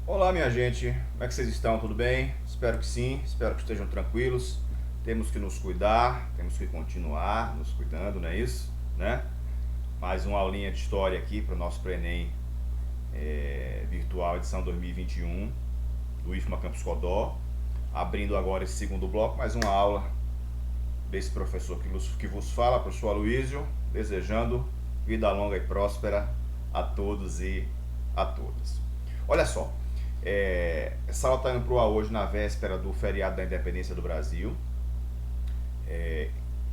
Olá, minha gente, como é que vocês estão? Tudo bem? Espero que sim, espero que estejam tranquilos. Temos que nos cuidar, temos que continuar nos cuidando, não é isso? Né? Mais uma aulinha de história aqui para o nosso Enem virtual edição 2021 do IFMA Campus Codó. Abrindo agora esse segundo bloco, mais uma aula desse professor que vos fala, professor Aloysio, desejando vida longa e próspera a todos e a todas. Olha só, essa aula está indo para o ar hoje na véspera do feriado da Independência do Brasil,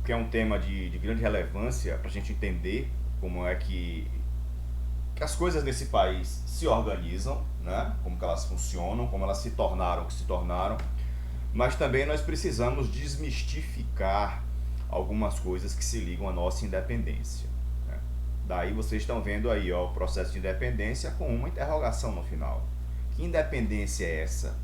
que é um tema de grande relevância para a gente entender como é que as coisas nesse país se organizam, né? Como que elas funcionam, como elas se tornaram o que se tornaram, mas também nós precisamos desmistificar algumas coisas que se ligam à nossa independência, né? Daí vocês estão vendo aí, ó, o processo de independência com uma interrogação no final. Que independência é essa?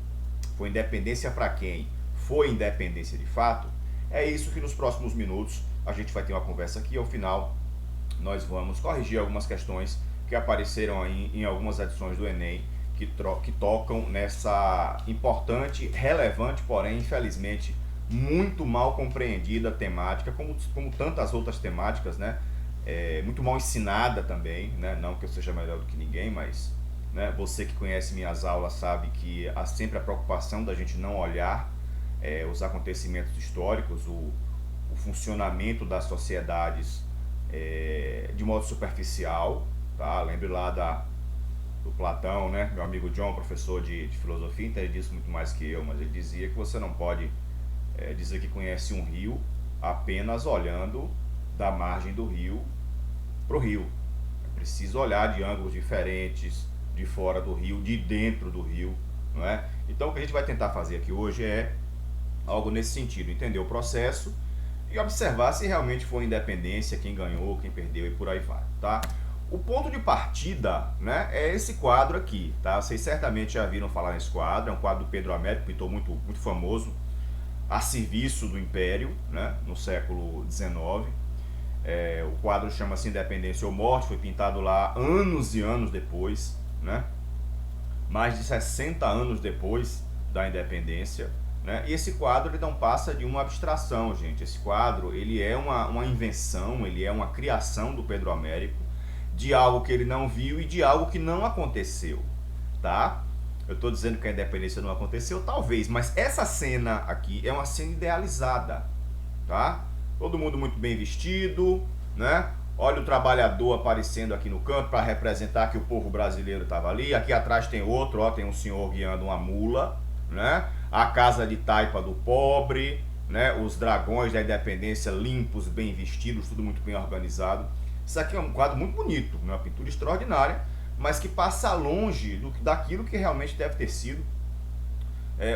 Foi independência para quem? Foi independência de fato? É isso que nos próximos minutos a gente vai ter uma conversa aqui. Ao final, nós vamos corrigir algumas questões que apareceram aí em algumas edições do Enem que tocam nessa importante, relevante, porém, infelizmente, muito mal compreendida temática, como tantas outras temáticas, né? Muito mal ensinada também, né? Não que eu seja melhor do que ninguém, mas né, você que conhece minhas aulas sabe que há sempre a preocupação da gente não olhar os acontecimentos históricos, o funcionamento das sociedades de modo superficial, tá? Lembre lá do Platão, né? Meu amigo John, professor de filosofia, entende disso muito mais que eu, mas ele dizia que você não pode dizer que conhece um rio apenas olhando da margem do rio para o rio. É preciso olhar de ângulos diferentes, de fora do rio, de dentro do rio, não é? Então o que a gente vai tentar fazer aqui hoje é algo nesse sentido, entender o processo e observar se realmente foi independência, quem ganhou, quem perdeu e por aí vai, tá? O ponto de partida, né, é esse quadro aqui, tá? Vocês certamente já viram falar nesse quadro, é um quadro do Pedro Américo, pintor muito famoso, a serviço do Império, né, no século XIX. O quadro chama-se Independência ou Morte, foi pintado lá anos e anos depois, né? Mais de 60 anos depois da independência, né? E esse quadro ele não passa de uma abstração, gente. Esse quadro ele é uma invenção, ele é uma criação do Pedro Américo, de algo que ele não viu e de algo que não aconteceu, tá? Eu estou dizendo que a independência não aconteceu, talvez, mas essa cena aqui é uma cena idealizada, tá? Todo mundo muito bem vestido, né? Olha o trabalhador aparecendo aqui no canto para representar que o povo brasileiro estava ali. Aqui atrás tem outro, ó, tem um senhor guiando uma mula, né? A casa de taipa do pobre, né? Os dragões da independência limpos, bem vestidos, tudo muito bem organizado. Isso aqui é um quadro muito bonito, né? Uma pintura extraordinária, mas que passa longe daquilo que realmente deve ter sido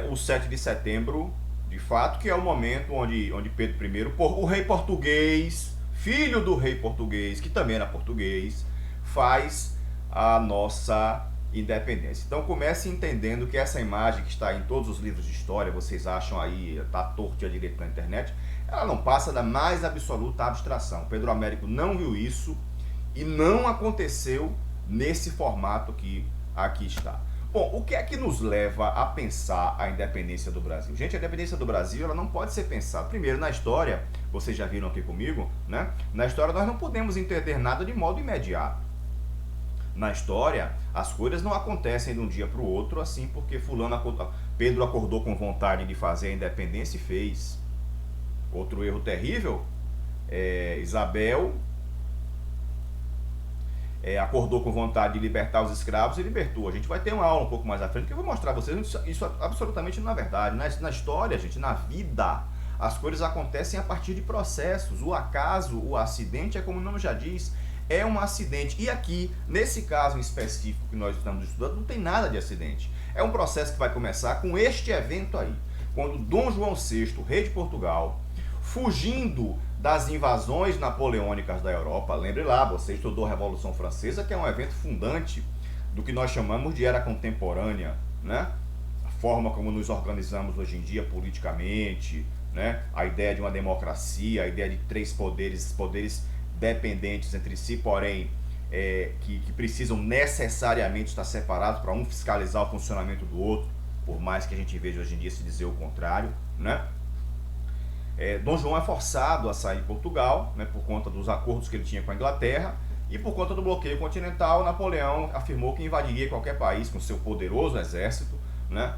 o 7 de setembro, de fato, que é o momento onde Pedro I, o rei português, filho do rei português, que também era português, faz a nossa independência. Então comece entendendo que essa imagem que está em todos os livros de história, vocês acham aí, está torto e à direita na internet, ela não passa da mais absoluta abstração. Pedro Américo não viu isso e não aconteceu nesse formato que aqui está. Bom, o que é que nos leva a pensar a independência do Brasil? Gente, a independência do Brasil ela não pode ser pensada. Primeiro, na história, vocês já viram aqui comigo, né? Na história nós não podemos entender nada de modo imediato. Na história, as coisas não acontecem de um dia para o outro assim porque Pedro acordou com vontade de fazer a independência e fez. Outro erro terrível, Isabel acordou com vontade de libertar os escravos e libertou. A gente vai ter uma aula um pouco mais à frente que eu vou mostrar a vocês. Isso absolutamente não é verdade. Na história, gente, na vida, as coisas acontecem a partir de processos. O acaso, o acidente, é como o nome já diz, é um acidente. E aqui, nesse caso em específico que nós estamos estudando, não tem nada de acidente. É um processo que vai começar com este evento aí. Quando Dom João VI, rei de Portugal, fugindo das invasões napoleônicas da Europa, lembre lá, você estudou a Revolução Francesa, que é um evento fundante do que nós chamamos de era contemporânea, né? A forma como nos organizamos hoje em dia politicamente, né? A ideia de uma democracia, a ideia de três poderes dependentes entre si, porém que precisam necessariamente estar separados para um fiscalizar o funcionamento do outro, por mais que a gente veja hoje em dia se dizer o contrário, né? Dom João é forçado a sair de Portugal, né, por conta dos acordos que ele tinha com a Inglaterra, e por conta do bloqueio continental, Napoleão afirmou que invadiria qualquer país com seu poderoso exército, né,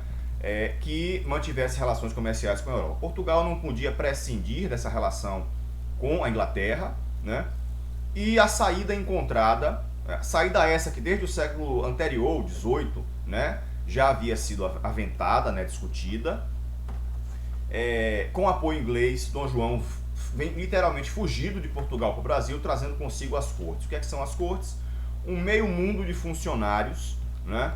que mantivesse relações comerciais com a Europa. Portugal não podia prescindir dessa relação com a Inglaterra, né, e a saída encontrada, saída essa que desde o século anterior, o XVIII, né, já havia sido aventada, né, discutida. Com apoio inglês, Dom João vem literalmente fugido de Portugal para o Brasil, trazendo consigo as cortes. O que são as cortes? Um meio mundo de funcionários, né?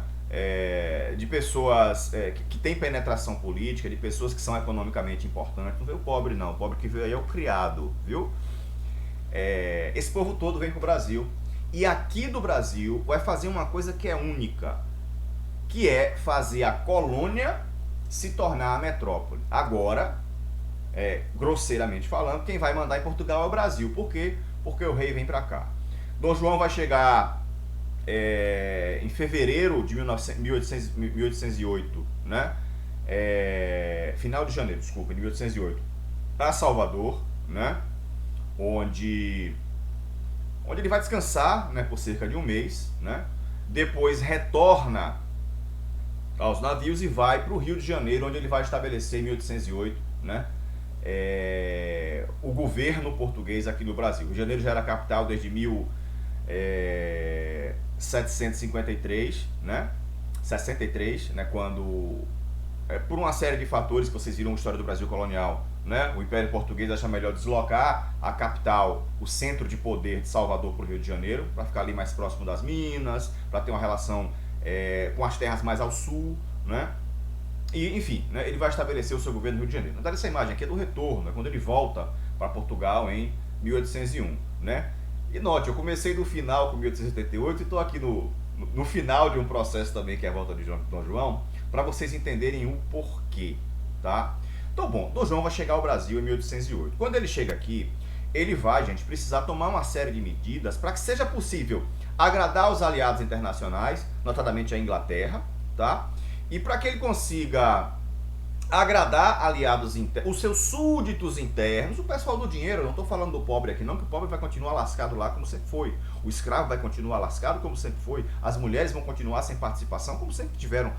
De pessoas que têm penetração política, de pessoas que são economicamente importantes. Não veio o pobre não, o pobre que veio aí é o criado, viu? Esse povo todo vem para o Brasil, e aqui do Brasil vai fazer uma coisa que é única, que é fazer a colônia se tornar a metrópole. Agora, grosseiramente falando, quem vai mandar em Portugal é o Brasil. Por quê? Porque o rei vem para cá. Dom João vai chegar em fevereiro de 1808, né? Final de janeiro, desculpa, de 1808, para Salvador, né? Onde ele vai descansar, né, por cerca de um mês, né? Depois retorna aos navios e vai para o Rio de Janeiro, onde ele vai estabelecer em 1808, né, o governo português aqui no Brasil. O Rio de Janeiro já era capital desde 1753, né, 63, né, quando, por uma série de fatores que vocês viram na história do Brasil colonial, né, o Império Português acha melhor deslocar a capital, o centro de poder de Salvador para o Rio de Janeiro, para ficar ali mais próximo das minas, para ter uma relação com as terras mais ao sul, né? E, enfim, né, ele vai estabelecer o seu governo no Rio de Janeiro. Na verdade, essa imagem aqui é do retorno, né, quando ele volta para Portugal em 1801, né? E note, eu comecei do final com 1878 e estou aqui no final de um processo também, que é a volta de Dom João, para vocês entenderem o porquê, tá? Então, bom, Dom João vai chegar ao Brasil em 1808. Quando ele chega aqui, ele vai, gente, precisar tomar uma série de medidas para que seja possível agradar os aliados internacionais, notadamente a Inglaterra, tá? E para que ele consiga agradar aliados internos, os seus súditos internos, o pessoal do dinheiro. Eu não estou falando do pobre aqui não, que o pobre vai continuar lascado lá como sempre foi, o escravo vai continuar lascado como sempre foi, as mulheres vão continuar sem participação como sempre tiveram,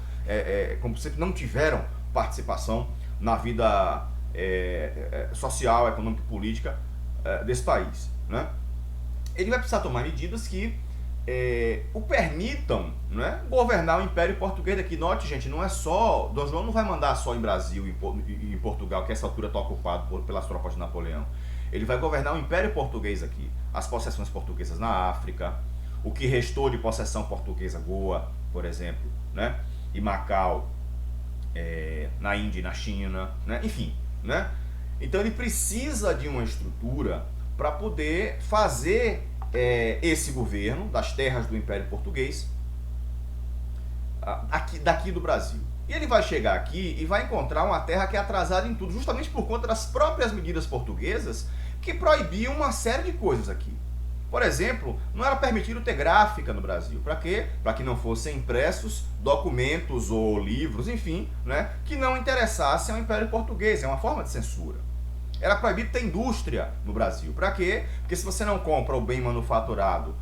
como sempre não tiveram participação na vida social, econômica e política desse país, né? Ele vai precisar tomar medidas que o permitam, né, governar o Império Português aqui. Note, gente, não é só... Dom João não vai mandar só em Brasil e em Portugal, que essa altura está ocupado pelas tropas de Napoleão. Ele vai governar o Império Português aqui, as possessões portuguesas na África, o que restou de possessão portuguesa, Goa, por exemplo, né, e Macau, na Índia e na China, né, enfim, né? Então ele precisa de uma estrutura para poder fazer esse governo das terras do Império Português daqui do Brasil. E ele vai chegar aqui e vai encontrar uma terra que é atrasada em tudo, justamente por conta das próprias medidas portuguesas que proibiam uma série de coisas aqui. Por exemplo, não era permitido ter gráfica no Brasil. Para quê? Para que não fossem impressos documentos ou livros, enfim, né, que não interessassem ao Império Português. É uma forma de censura. Era proibido ter indústria no Brasil. Para quê? Porque se você não compra o bem manufaturado,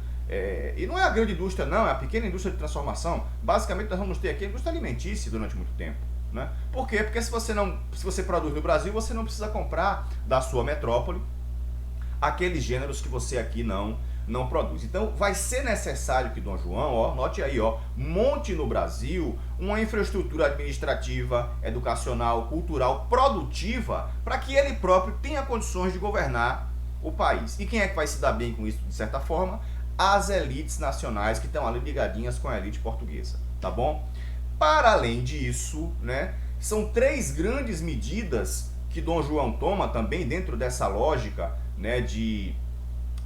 e não é a grande indústria não, é a pequena indústria de transformação, basicamente nós vamos ter aqui a indústria alimentícia durante muito tempo, né? Por quê? Porque se você produz no Brasil, você não precisa comprar da sua metrópole aqueles gêneros que você aqui não produz. Então vai ser necessário que Dom João, note aí, monte no Brasil uma infraestrutura administrativa, educacional, cultural, produtiva, para que ele próprio tenha condições de governar o país. E quem é que vai se dar bem com isso, de certa forma? As elites nacionais que estão ali ligadinhas com a elite portuguesa, tá bom? Para além disso, né, são 3 grandes medidas que Dom João toma também dentro dessa lógica, né, de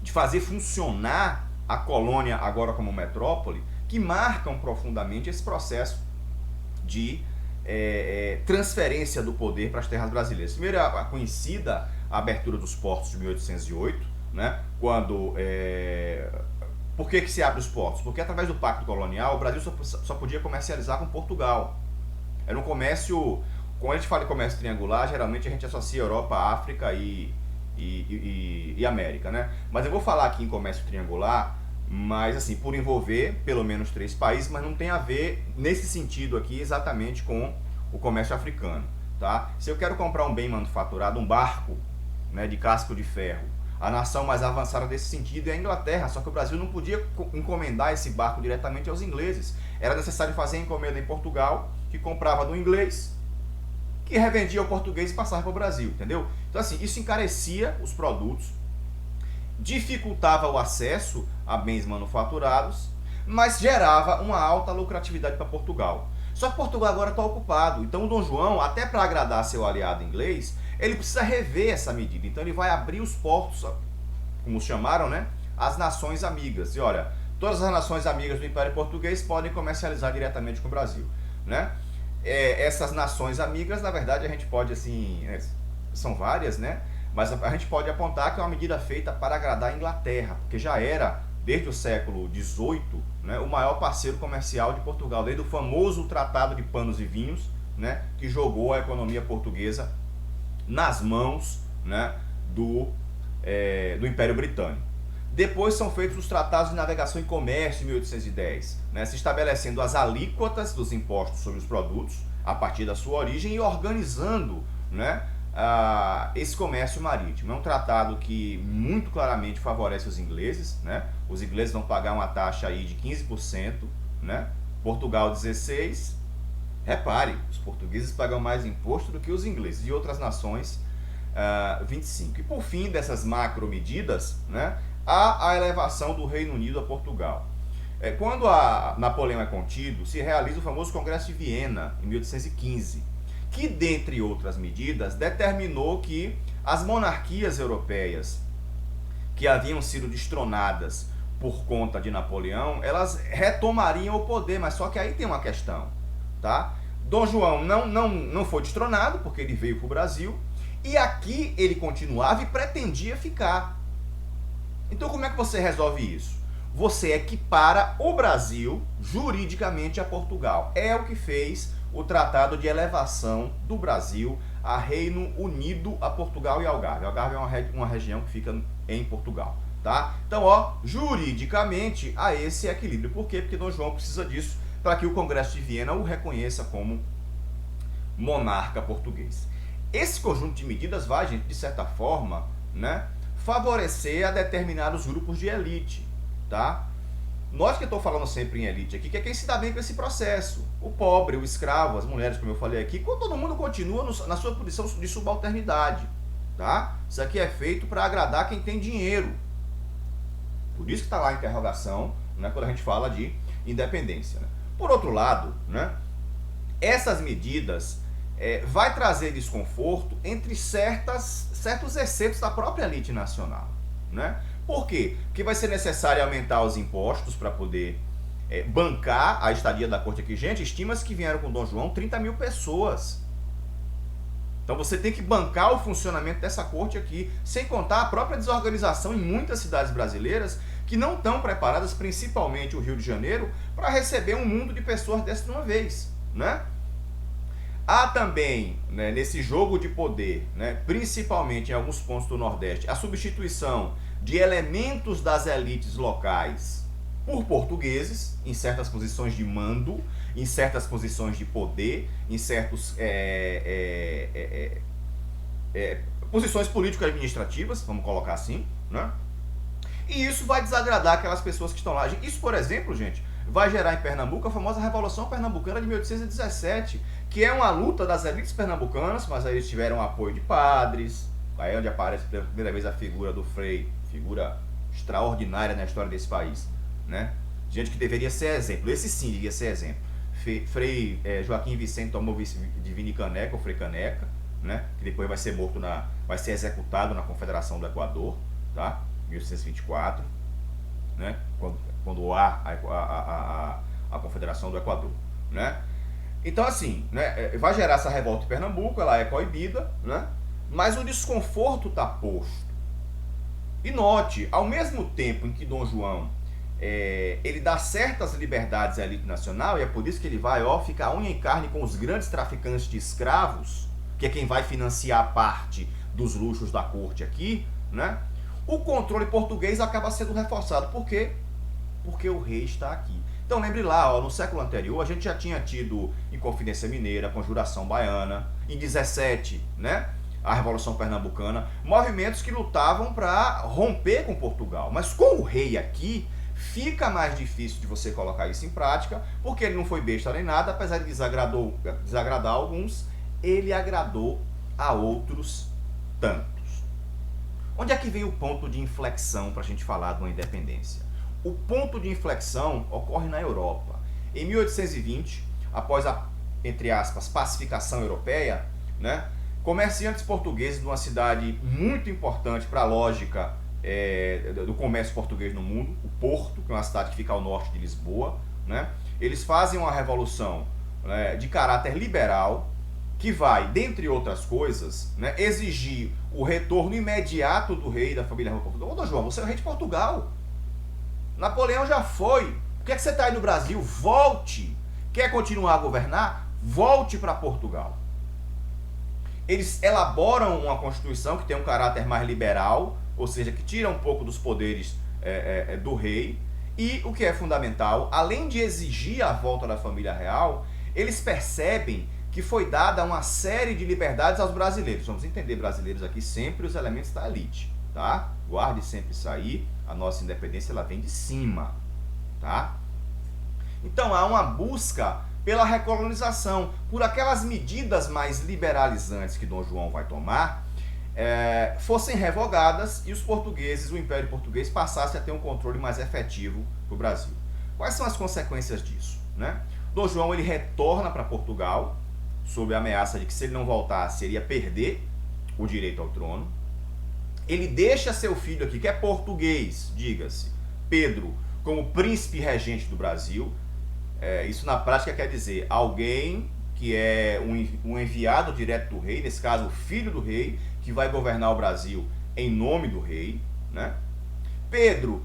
fazer funcionar a colônia agora como metrópole, que marcam profundamente esse processo de transferência do poder para as terras brasileiras. Primeiro, a conhecida abertura dos portos de 1808, né, quando Por que se abre os portos? Porque através do Pacto Colonial, o Brasil só podia comercializar com Portugal. Era um comércio, quando a gente fala em comércio triangular, geralmente a gente associa Europa, África e América, né? Mas eu vou falar aqui em comércio triangular, mas assim, por envolver pelo menos 3 países, mas não tem a ver nesse sentido aqui exatamente com o comércio africano, tá? Se eu quero comprar um bem manufaturado, um barco, né, de casco de ferro, a nação mais avançada desse sentido é a Inglaterra, só que o Brasil não podia encomendar esse barco diretamente aos ingleses. Era necessário fazer a encomenda em Portugal, que comprava do inglês, que revendia ao português e passava para o Brasil, entendeu? Então assim, isso encarecia os produtos, dificultava o acesso a bens manufaturados, mas gerava uma alta lucratividade para Portugal. Só que Portugal agora está ocupado, então o Dom João, até para agradar seu aliado inglês, ele precisa rever essa medida. Então ele vai abrir os portos, como chamaram, né? As nações amigas. E olha, todas as nações amigas do Império Português podem comercializar diretamente com o Brasil, né? Essas nações amigas, na verdade, a gente pode, assim, são várias, né? Mas a gente pode apontar que é uma medida feita para agradar a Inglaterra, porque já era, desde o século XVIII, né, o maior parceiro comercial de Portugal, desde o famoso Tratado de Panos e Vinhos, né, que jogou a economia portuguesa nas mãos, né, do Império Britânico. Depois são feitos os tratados de navegação e comércio em 1810, né, se estabelecendo as alíquotas dos impostos sobre os produtos a partir da sua origem e organizando, né, esse comércio marítimo. É um tratado que muito claramente favorece os ingleses, né? Os ingleses vão pagar uma taxa aí de 15%, né? Portugal 16%. Repare, os portugueses pagam mais imposto do que os ingleses, e outras nações 25%. E por fim dessas macro medidas, né, há a elevação do Reino Unido a Portugal. Quando Napoleão é contido, se realiza o famoso Congresso de Viena, em 1815, que, dentre outras medidas, determinou que as monarquias europeias que haviam sido destronadas por conta de Napoleão, elas retomariam o poder, mas só que aí tem uma questão, tá? Dom João não foi destronado, porque ele veio para o Brasil, e aqui ele continuava e pretendia ficar. Então como é que você resolve isso? Você equipara o Brasil juridicamente a Portugal. É o que fez o Tratado de Elevação do Brasil a Reino Unido, a Portugal e Algarve. Algarve é uma região que fica em Portugal, tá? Então, ó, juridicamente há esse equilíbrio. Por quê? Porque Dom João precisa disso para que o Congresso de Viena o reconheça como monarca português. Esse conjunto de medidas vai, gente, de certa forma, né, favorecer a determinados grupos de elite, tá? Nós que estou falando sempre em elite aqui, que é quem se dá bem com esse processo. O pobre, o escravo, as mulheres, como eu falei aqui, todo mundo continua na sua posição de subalternidade, tá? Isso aqui é feito para agradar quem tem dinheiro. Por isso que está lá a interrogação, né, quando a gente fala de independência, né? Por outro lado, né, essas medidas vai trazer desconforto entre certos excessos da própria elite nacional, né? Por quê? Porque vai ser necessário aumentar os impostos para poder bancar a estadia da corte aqui. Gente, estima-se que vieram com Dom João 30 mil pessoas. Então você tem que bancar o funcionamento dessa corte aqui, sem contar a própria desorganização em muitas cidades brasileiras que não estão preparadas, principalmente o Rio de Janeiro, para receber um mundo de pessoas dessa de uma vez, né? Há também, né, nesse jogo de poder, né, principalmente em alguns pontos do Nordeste, a substituição de elementos das elites locais por portugueses, em certas posições de mando, em certas posições de poder, em certas posições político-administrativas, vamos colocar assim, né? E isso vai desagradar aquelas pessoas que estão lá. Isso, por exemplo, gente, vai gerar em Pernambuco a famosa Revolução Pernambucana de 1817, que é uma luta das elites pernambucanas, mas aí eles tiveram o apoio de padres, aí é onde aparece pela primeira vez a figura do Frei, figura extraordinária na história desse país, né? Gente que deveria ser exemplo, esse sim devia ser exemplo. Frei Joaquim Vicente tomou Divine Caneca, ou Frei Caneca, né? Que depois vai ser morto, vai ser executado na Confederação do Equador, tá? 1824, né? Quando há a Confederação do Equador, né? Então assim, né, vai gerar essa revolta em Pernambuco, ela é coibida, né? Mas o desconforto está posto. E note, ao mesmo tempo em que Dom João ele dá certas liberdades à elite nacional, e é por isso que ele vai, ó, ficar unha em carne com os grandes traficantes de escravos, que é quem vai financiar parte dos luxos da corte aqui, né? O controle português acaba sendo reforçado. Por quê? Porque o rei está aqui. Então lembre lá, ó, no século anterior a gente já tinha tido Inconfidência Mineira, Conjuração Baiana, em 17, né? A Revolução Pernambucana, movimentos que lutavam para romper com Portugal. Mas com o rei aqui, fica mais difícil de você colocar isso em prática, porque ele não foi besta nem nada, apesar de desagradar alguns, ele agradou a outros tantos. Onde é que vem o ponto de inflexão para a gente falar de uma independência? O ponto de inflexão ocorre na Europa. Em 1820, após a, entre aspas, pacificação europeia, né, comerciantes portugueses de uma cidade muito importante para a lógica do comércio português no mundo, o Porto, que é uma cidade que fica ao norte de Lisboa, né, eles fazem uma revolução, né, de caráter liberal, que vai, dentre outras coisas, né, exigir o retorno imediato do rei da família real Portugal. Ô, Dom João, você é o rei de Portugal. Napoleão já foi. Por que você está aí no Brasil? Volte. Quer continuar a governar? Volte para Portugal. Eles elaboram uma constituição que tem um caráter mais liberal, ou seja, que tira um pouco dos poderes do rei. E o que é fundamental, além de exigir a volta da família real, eles percebem que foi dada uma série de liberdades aos brasileiros. Vamos entender, brasileiros aqui, sempre os elementos da elite, tá? Guarde sempre isso aí. A nossa independência, ela vem de cima, tá? Então há uma busca pela recolonização, por aquelas medidas mais liberalizantes que Dom João vai tomar, fossem revogadas e os portugueses, o Império Português, passassem a ter um controle mais efetivo do Brasil. Quais são as consequências disso, né? Dom João, ele retorna para Portugal, sob a ameaça de que, se ele não voltasse, ele ia perder o direito ao trono. Ele deixa seu filho aqui, que é português, diga-se, Pedro, como príncipe regente do Brasil. Isso na prática quer dizer alguém que é um enviado direto do rei, nesse caso o filho do rei, que vai governar o Brasil em nome do rei, né? Pedro,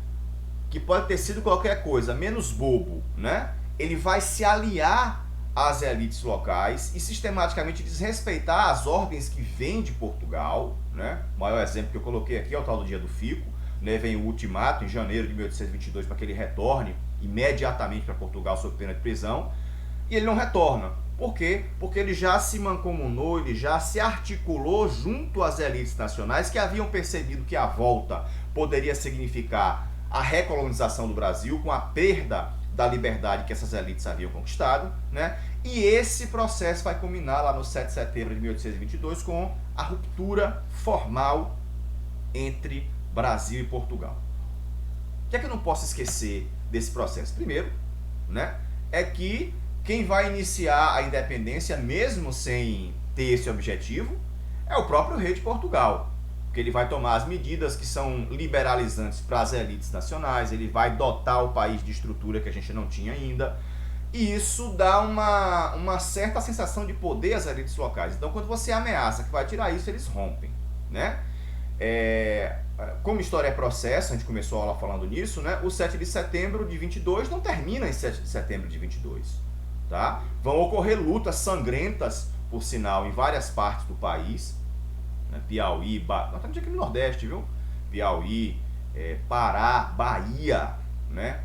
que pode ter sido qualquer coisa, menos bobo, né? Ele vai se aliar às elites locais e sistematicamente desrespeitar as ordens que vêm de Portugal, né? O maior exemplo que eu coloquei aqui é o tal do Dia do Fico, né? Vem o ultimato em janeiro de 1822 para que ele retorne imediatamente para Portugal sob pena de prisão, e ele não retorna. Por quê? Porque ele já se mancomunou, ele já se articulou junto às elites nacionais que haviam percebido que a volta poderia significar a recolonização do Brasil com a perda da liberdade que essas elites haviam conquistado, né? E esse processo vai culminar lá no 7 de setembro de 1822 com a ruptura formal entre Brasil e Portugal. O que é que eu não posso esquecer desse processo? Primeiro, né, é que quem vai iniciar a independência, mesmo sem ter esse objetivo, é o próprio rei de Portugal. Porque ele vai tomar as medidas que são liberalizantes para as elites nacionais, ele vai dotar o país de estrutura que a gente não tinha ainda, e isso dá uma certa sensação de poder às elites locais. Então, quando você ameaça que vai tirar isso, eles rompem, né? Como história é processo, a gente começou a aula falando nisso, né? O 7 de setembro de 22 não termina em 7 de setembro de 22, tá? Vão ocorrer lutas sangrentas, por sinal, em várias partes do país, né? Piauí, nós estamos aqui no Nordeste, viu? Piauí, Pará, Bahia, né?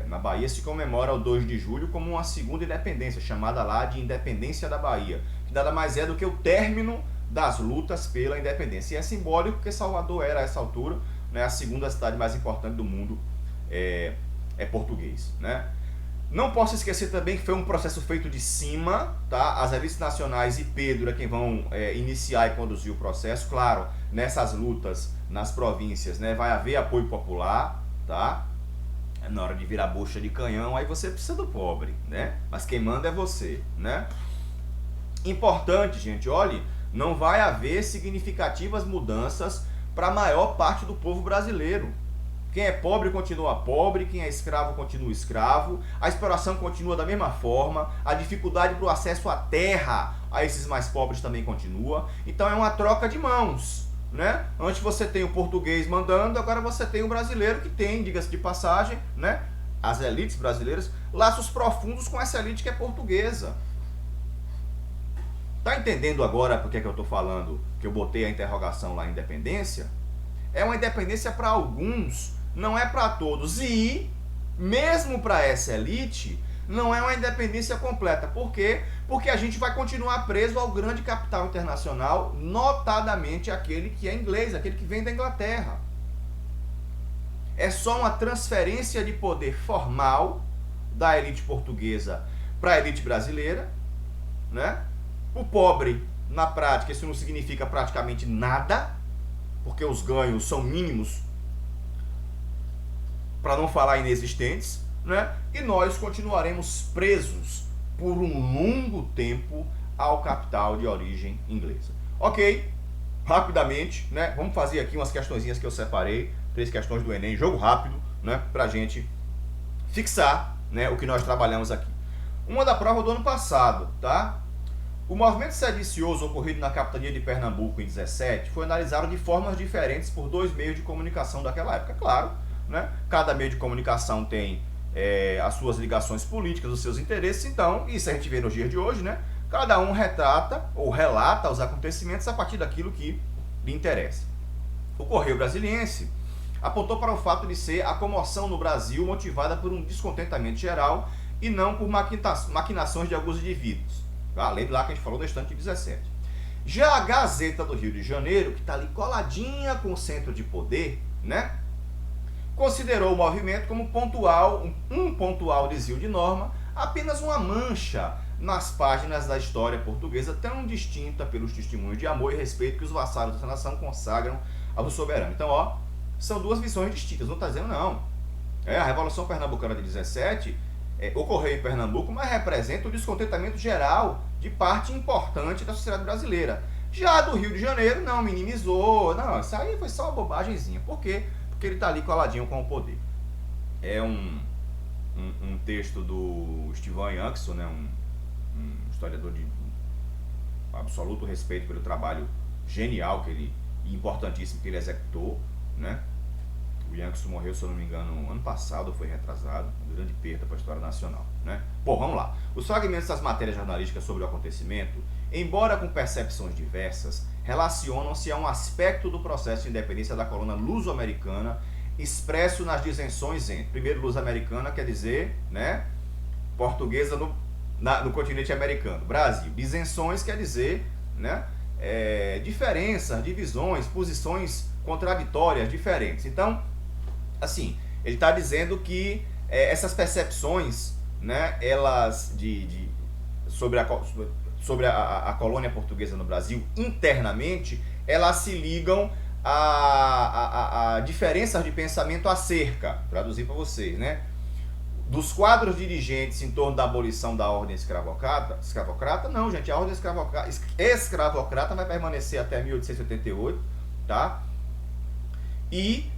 Na Bahia se comemora o 2 de julho como uma segunda independência, chamada lá de Independência da Bahia, que nada mais é do que o término das lutas pela independência. E é simbólico porque Salvador era, a essa altura, né, a segunda cidade mais importante do mundo português, né? Não posso esquecer também que foi um processo feito de cima, tá? As elites nacionais e Pedro é quem vão iniciar e conduzir o processo. Claro, nessas lutas nas províncias, né, vai haver apoio popular, tá? Na hora de virar bucha de canhão, aí você precisa do pobre, né? Mas quem manda é você, né? Importante, gente, olhe, não vai haver significativas mudanças para a maior parte do povo brasileiro. Quem é pobre continua pobre, quem é escravo continua escravo, a exploração continua da mesma forma, a dificuldade para o acesso à terra a esses mais pobres também continua. Então é uma troca de mãos, né? Antes você tem o português mandando, agora você tem o brasileiro que tem, diga-se de passagem, né? As elites brasileiras, laços profundos com essa elite que é portuguesa. Tá entendendo agora por que eu tô falando que eu botei a interrogação lá, independência? É uma independência para alguns, não é para todos. E, mesmo para essa elite, não é uma independência completa. Por quê? Porque a gente vai continuar preso ao grande capital internacional, notadamente aquele que é inglês, aquele que vem da Inglaterra. É só uma transferência de poder formal da elite portuguesa para a elite brasileira, né? O pobre, na prática, isso não significa praticamente nada, porque os ganhos são mínimos, para não falar inexistentes, né? E nós continuaremos presos por um longo tempo ao capital de origem inglesa. Ok, rapidamente, né? Vamos fazer aqui umas questõezinhas que eu separei, 3 questões do Enem, jogo rápido, né? Pra gente fixar, né, o que nós trabalhamos aqui. Uma da prova do ano passado, tá? O movimento sedicioso ocorrido na capitania de Pernambuco em 17 foi analisado de formas diferentes por 2 meios de comunicação daquela época. Claro, né? Cada meio de comunicação tem as suas ligações políticas, os seus interesses, então, isso a gente vê nos dias de hoje, né? Cada um retrata ou relata os acontecimentos a partir daquilo que lhe interessa. O Correio Brasiliense apontou para o fato de ser a comoção no Brasil motivada por um descontentamento geral e não por maquinações de alguns indivíduos. Além de lá que a gente falou da estante de 17. Já a Gazeta do Rio de Janeiro, que está ali coladinha com o centro de poder, né? Considerou o movimento como pontual, um pontual desvio de norma, apenas uma mancha nas páginas da história portuguesa tão distinta pelos testemunhos de amor e respeito que os vassalos dessa nação consagram ao soberano. Então, ó, são 2 visões distintas, não está dizendo não. A Revolução Pernambucana de 17 ocorreu em Pernambuco, mas representa o descontentamento geral de parte importante da sociedade brasileira. Já do Rio de Janeiro, não, minimizou, não, isso aí foi só uma bobagemzinha. Por quê? Porque ele está ali coladinho com o poder. É um texto do Stephen Youngson, né, um historiador de absoluto respeito pelo trabalho genial e importantíssimo que ele executou, né? O Youngson morreu, se eu não me engano, ano passado, foi retrasado, uma grande perda para a história nacional, né? Bom, vamos lá. Os fragmentos das matérias jornalísticas sobre o acontecimento, embora com percepções diversas, relacionam-se a um aspecto do processo de independência da colônia luso-americana, expresso nas disenções entre, primeiro, luso-americana quer dizer, né, portuguesa no continente americano, Brasil. Disenções quer dizer, né, diferenças, divisões, posições contraditórias, diferentes. Então, assim, ele está dizendo que essas percepções, né, elas sobre a colônia portuguesa no Brasil internamente, elas se ligam a diferenças de pensamento acerca, traduzir para vocês, né, dos quadros dirigentes em torno da abolição da ordem escravocrata. Não, gente, a ordem escravocrata vai permanecer até 1888, tá? E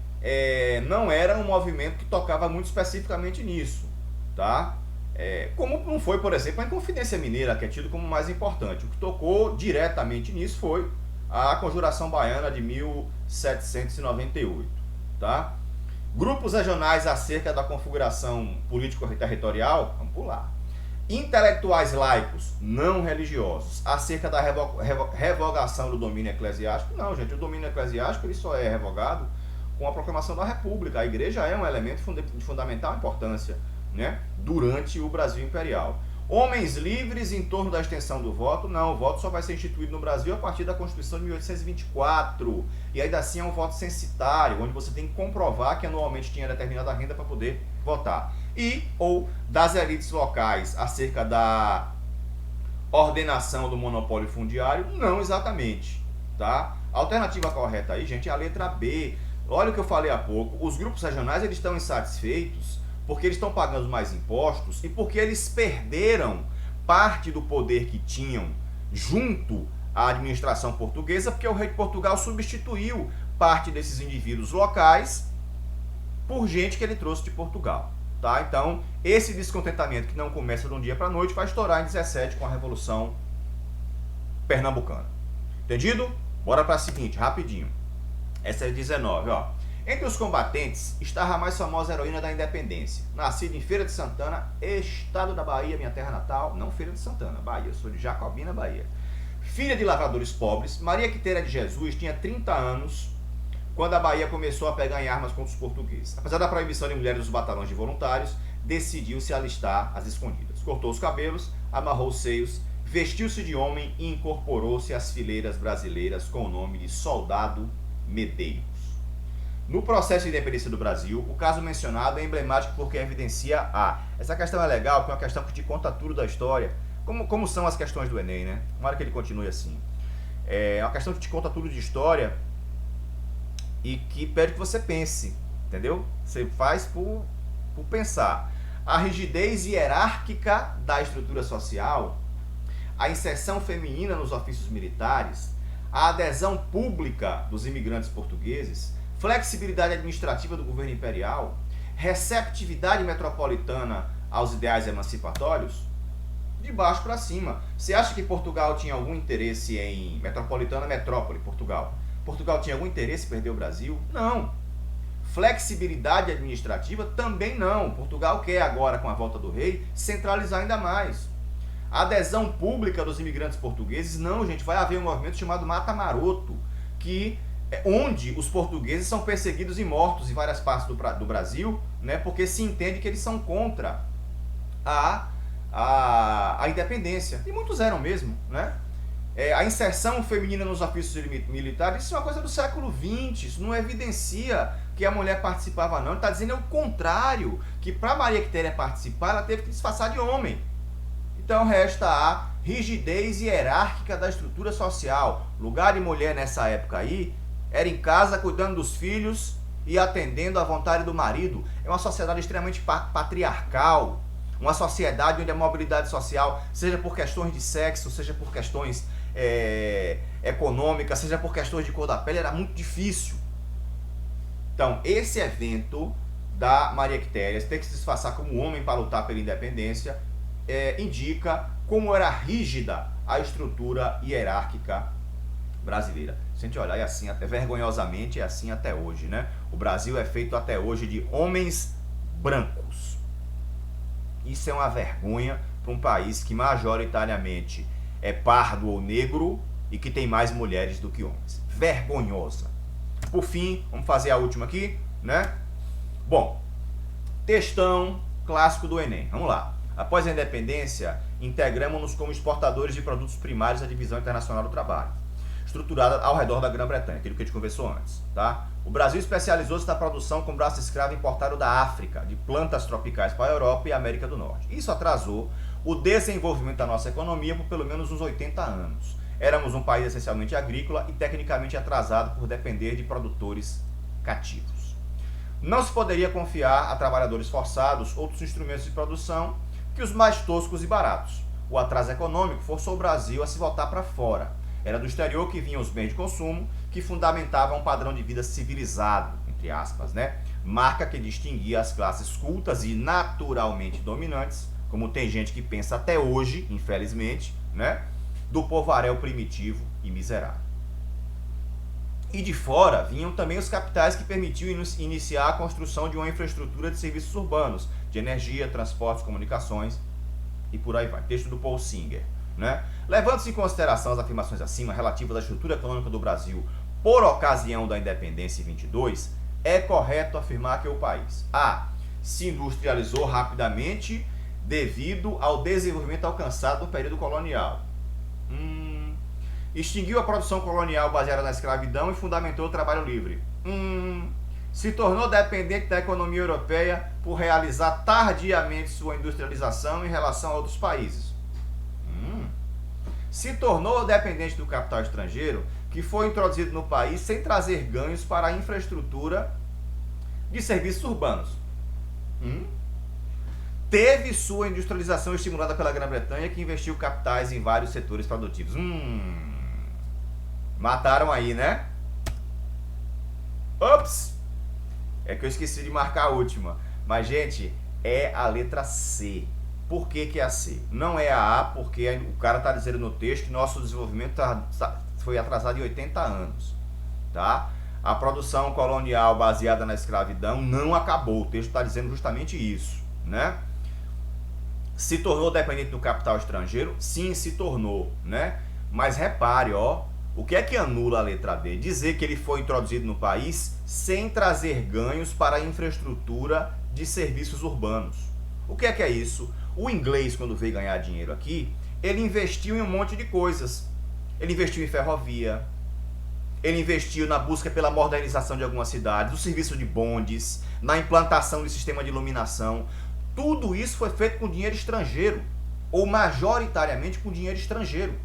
não era um movimento que tocava muito especificamente nisso, tá? Como não foi, por exemplo, a Inconfidência Mineira, que é tido como mais importante. O que tocou diretamente nisso foi a Conjuração Baiana de 1798, tá? Grupos regionais acerca da configuração político-territorial, vamos pular. Intelectuais laicos, não religiosos, acerca da revogação do domínio eclesiástico. Não, gente, o domínio eclesiástico ele só é revogado com a proclamação da República. A igreja é um elemento de fundamental importância, né, durante o Brasil imperial. Homens livres em torno da extensão do voto. Não, o voto só vai ser instituído no Brasil a partir da Constituição de 1824. E ainda assim é um voto censitário, onde você tem que comprovar que anualmente tinha determinada renda para poder votar. Ou das elites locais acerca da ordenação do monopólio fundiário. Não exatamente, tá? A alternativa correta aí, gente, é a letra B. Olha o que eu falei há pouco. Os grupos regionais eles estão insatisfeitos porque eles estão pagando mais impostos e porque eles perderam parte do poder que tinham junto à administração portuguesa, porque o rei de Portugal substituiu parte desses indivíduos locais por gente que ele trouxe de Portugal, tá? Então, esse descontentamento que não começa de um dia para a noite vai estourar em 17 com a Revolução Pernambucana. Entendido? Bora para a seguinte, rapidinho. Essa é 19, ó. Entre os combatentes estava a mais famosa heroína da independência, nascida em Feira de Santana, estado da Bahia, minha terra natal, não Feira de Santana, Bahia, eu sou de Jacobina, Bahia. Filha de lavradores pobres, Maria Quitéria de Jesus tinha 30 anos quando a Bahia começou a pegar em armas contra os portugueses. Apesar da proibição de mulheres dos batalhões de voluntários, decidiu se alistar às escondidas. Cortou os cabelos, amarrou os seios, vestiu-se de homem e incorporou-se às fileiras brasileiras com o nome de Soldado Medeiros. No processo de independência do Brasil, o caso mencionado é emblemático porque evidencia essa questão é legal, porque é uma questão que te conta tudo da história, como são as questões do Enem, né? Tomara que ele continue assim. É uma questão que te conta tudo de história e que pede que você pense, entendeu? Você faz por pensar. A rigidez hierárquica da estrutura social, a inserção feminina nos ofícios militares, a adesão pública dos imigrantes portugueses, flexibilidade administrativa do governo imperial, receptividade metropolitana aos ideais emancipatórios, de baixo para cima. Você acha que Portugal tinha algum interesse em metropolitana, metrópole, Portugal? Portugal tinha algum interesse em perder o Brasil? Não. Flexibilidade administrativa também não. Portugal quer agora, com a volta do rei, centralizar ainda mais. A adesão pública dos imigrantes portugueses, não, gente, vai haver um movimento chamado Mata Maroto, onde os portugueses são perseguidos e mortos em várias partes do Brasil, né, porque se entende que eles são contra a independência. E muitos eram mesmo, né? A inserção feminina nos ofícios militares, isso é uma coisa do século XX, isso não evidencia que a mulher participava não, ele está dizendo o contrário, que para Maria Quitéria participar, ela teve que disfarçar de homem. Então resta a rigidez hierárquica da estrutura social. Lugar de mulher nessa época aí era em casa cuidando dos filhos e atendendo à vontade do marido. É uma sociedade extremamente patriarcal, uma sociedade onde a mobilidade social, seja por questões de sexo, seja por questões econômicas, seja por questões de cor da pele, era muito difícil. Então, esse evento da Maria Quitéria, ter que se disfarçar como homem para lutar pela independência, indica como era rígida a estrutura hierárquica brasileira. Se a gente olhar, é assim, até vergonhosamente, é assim até hoje, né? O Brasil é feito até hoje de homens brancos. Isso é uma vergonha para um país que majoritariamente é pardo ou negro e que tem mais mulheres do que homens. Vergonhosa. Por fim, vamos fazer a última aqui, né? Bom, textão clássico do Enem. Vamos lá. Após a independência, integramos-nos como exportadores de produtos primários à Divisão Internacional do Trabalho, estruturada ao redor da Grã-Bretanha, aquilo que a gente conversou antes, tá? O Brasil especializou-se na produção com braço escravo importado da África, de plantas tropicais para a Europa e a América do Norte. Isso atrasou o desenvolvimento da nossa economia por pelo menos uns 80 anos. Éramos um país essencialmente agrícola e tecnicamente atrasado por depender de produtores cativos. Não se poderia confiar a trabalhadores forçados outros instrumentos de produção que os mais toscos e baratos. O atraso econômico forçou o Brasil a se voltar para fora. Era do exterior que vinham os bens de consumo que fundamentavam um padrão de vida civilizado, entre aspas, né? Marca que distinguia as classes cultas e naturalmente dominantes, como tem gente que pensa até hoje, infelizmente, né? Do povaréu primitivo e miserável. E de fora vinham também os capitais que permitiam iniciar a construção de uma infraestrutura de serviços urbanos, de energia, transportes, comunicações e por aí vai. Texto do Paul Singer, né? Levando-se em consideração as afirmações acima relativas à estrutura econômica do Brasil por ocasião da independência em 22, é correto afirmar que o país se industrializou rapidamente devido ao desenvolvimento alcançado no período colonial. Extinguiu a produção colonial baseada na escravidão e fundamentou o trabalho livre. Se tornou dependente da economia europeia por realizar tardiamente sua industrialização em relação a outros países. Se tornou dependente do capital estrangeiro que foi introduzido no país sem trazer ganhos para a infraestrutura de serviços urbanos. Teve sua industrialização estimulada pela Grã-Bretanha, que investiu capitais em vários setores produtivos. Mataram aí, né? Ops! É que eu esqueci de marcar a última. Mas, gente, é a letra C. Por que que é a C? Não é a A, porque o cara está dizendo no texto que nosso desenvolvimento foi atrasado em 80 anos. Tá? A produção colonial baseada na escravidão não acabou. O texto está dizendo justamente isso, né? Se tornou dependente do capital estrangeiro? Sim, se tornou, né? Mas repare, ó, o que é que anula a letra D? Dizer que ele foi introduzido no país sem trazer ganhos para a infraestrutura de serviços urbanos. O que é isso? O inglês, quando veio ganhar dinheiro aqui, ele investiu em um monte de coisas. Ele investiu em ferrovia, ele investiu na busca pela modernização de algumas cidades, no serviço de bondes, na implantação de sistema de iluminação. Tudo isso foi feito com dinheiro estrangeiro, ou majoritariamente com dinheiro estrangeiro.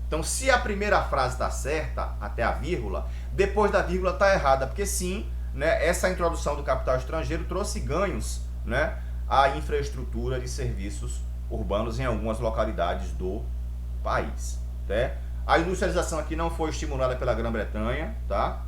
Então, se a primeira frase está certa, até a vírgula, depois da vírgula está errada, porque sim, né, essa introdução do capital estrangeiro trouxe ganhos, né, à infraestrutura de serviços urbanos em algumas localidades do país. Tá? A industrialização aqui não foi estimulada pela Grã-Bretanha, tá?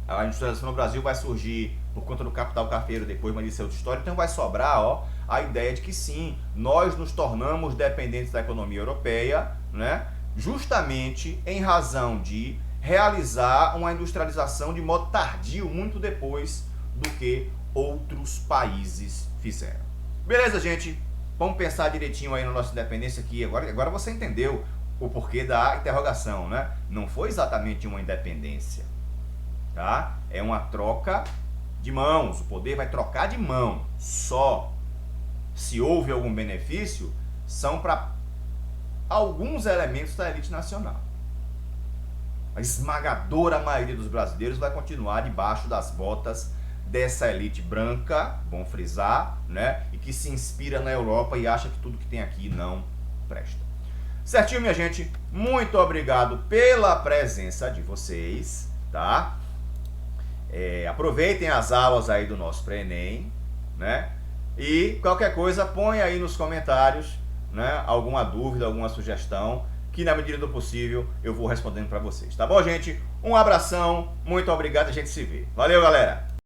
A industrialização no Brasil vai surgir por conta do capital cafeiro depois, mas isso é outra história. Então vai sobrar, ó, a ideia de que sim, nós nos tornamos dependentes da economia europeia, né? Justamente em razão de realizar uma industrialização de modo tardio, muito depois do que outros países fizeram. Beleza, gente? Vamos pensar direitinho aí na nossa independência aqui. Agora você entendeu o porquê da interrogação, né? Não foi exatamente uma independência, tá? É uma troca de mãos. O poder vai trocar de mão. Só se houve algum benefício, são para alguns elementos da elite nacional. A esmagadora maioria dos brasileiros vai continuar debaixo das botas dessa elite branca, bom frisar, né? E que se inspira na Europa e acha que tudo que tem aqui não presta. Certinho, minha gente? Muito obrigado pela presença de vocês, tá? Aproveitem as aulas aí do nosso pré-ENEM, né? E qualquer coisa, põe aí nos comentários, né, alguma dúvida, alguma sugestão, que na medida do possível eu vou respondendo para vocês. Tá bom, gente? Um abração, muito obrigado, a gente se vê. Valeu, galera!